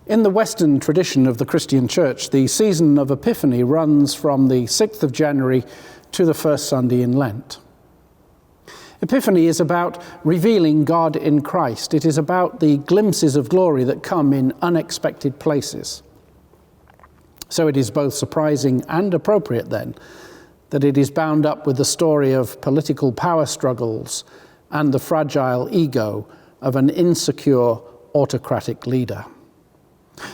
In the Western tradition of the Christian Church, the season of Epiphany runs from the 6th of January to the first Sunday in Lent. Epiphany is about revealing God in Christ. It is about the glimpses of glory that come in unexpected places. So it is both surprising and appropriate, then, that it is bound up with the story of political power struggles and the fragile ego of an insecure autocratic leader.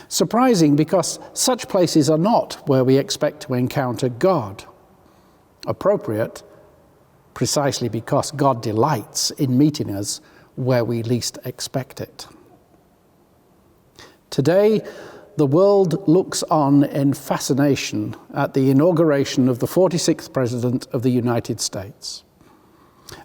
Surprising because such places are not where we expect to encounter God. Appropriate precisely because God delights in meeting us where we least expect it. Today, the world looks on in fascination at the inauguration of the 46th President of the United States.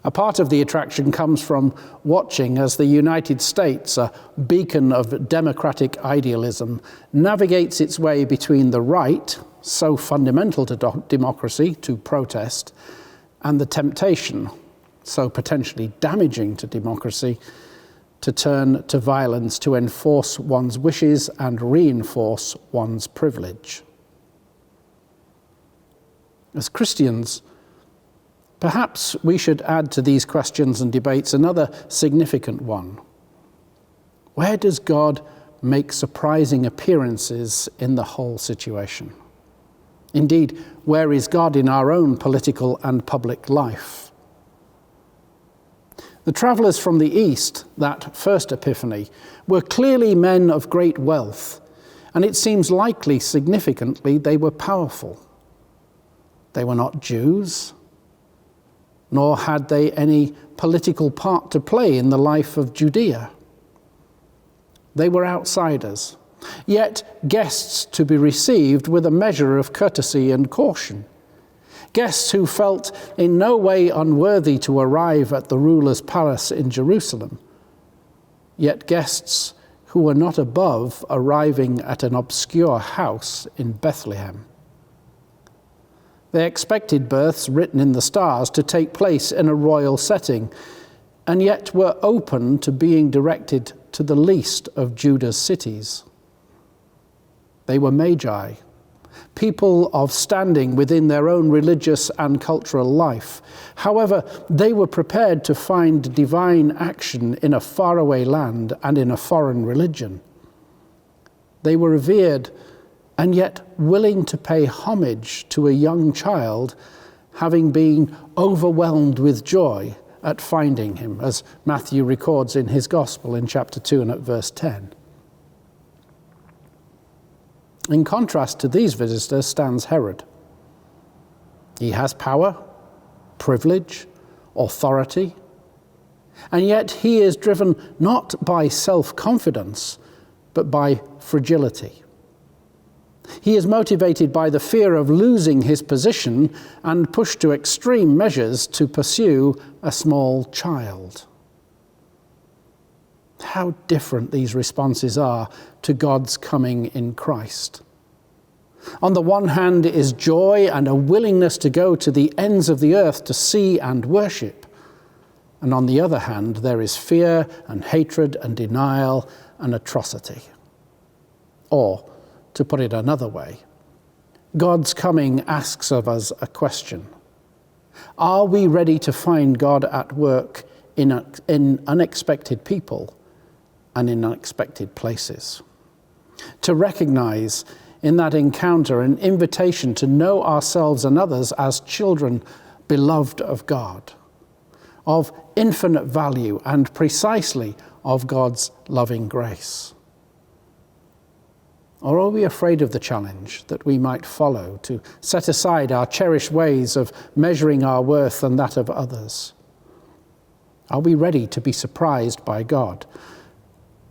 A part of the attraction comes from watching as the United States, a beacon of democratic idealism, navigates its way between the right, so fundamental to democracy, to protest, and the temptation, so potentially damaging to democracy, to turn to violence to enforce one's wishes and reinforce one's privilege. As Christians, perhaps we should add to these questions and debates another significant one. Where does God make surprising appearances in the whole situation? Indeed, where is God in our own political and public life? The travellers from the East, that first Epiphany, were clearly men of great wealth, and it seems likely, significantly, they were powerful. They were not Jews, nor had they any political part to play in the life of Judea. They were outsiders, yet guests to be received with a measure of courtesy and caution. Guests who felt in no way unworthy to arrive at the ruler's palace in Jerusalem, yet guests who were not above arriving at an obscure house in Bethlehem. They expected births written in the stars to take place in a royal setting, and yet were open to being directed to the least of Judah's cities. They were Magi, people of standing within their own religious and cultural life. However, they were prepared to find divine action in a faraway land and in a foreign religion. They were revered and yet willing to pay homage to a young child, having been overwhelmed with joy at finding him, as Matthew records in his Gospel in chapter 2 and at verse 10. In contrast to these visitors stands Herod. He has power, privilege, authority, and yet he is driven not by self-confidence, but by fragility. He is motivated by the fear of losing his position and pushed to extreme measures to pursue a small child. How different these responses are to God's coming in Christ. On the one hand is joy and a willingness to go to the ends of the earth to see and worship. And on the other hand, there is fear and hatred and denial and atrocity. Or, to put it another way, God's coming asks of us a question. Are we ready to find God at work in unexpected people and in unexpected places? To recognize in that encounter an invitation to know ourselves and others as children beloved of God, of infinite value and precisely of God's loving grace. Or are we afraid of the challenge that we might follow to set aside our cherished ways of measuring our worth and that of others? Are we ready to be surprised by God?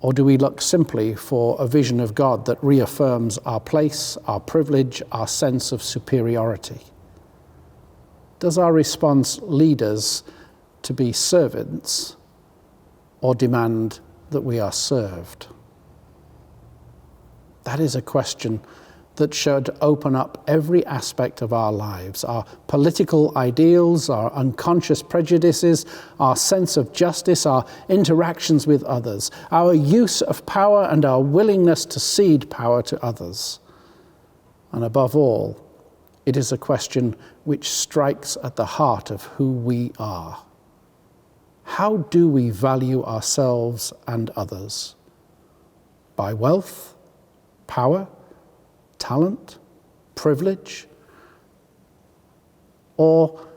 Or do we look simply for a vision of God that reaffirms our place, our privilege, our sense of superiority? Does our response lead us to be servants or demand that we are served? That is a question that should open up every aspect of our lives, our political ideals, our unconscious prejudices, our sense of justice, our interactions with others, our use of power and our willingness to cede power to others. And above all, it is a question which strikes at the heart of who we are. How do we value ourselves and others? By wealth, power, talent, privilege? Or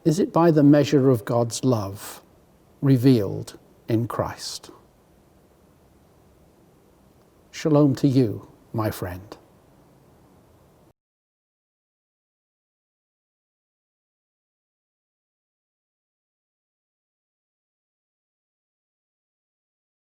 is it by the measure of God's love revealed in Christ? Shalom to you, my friend.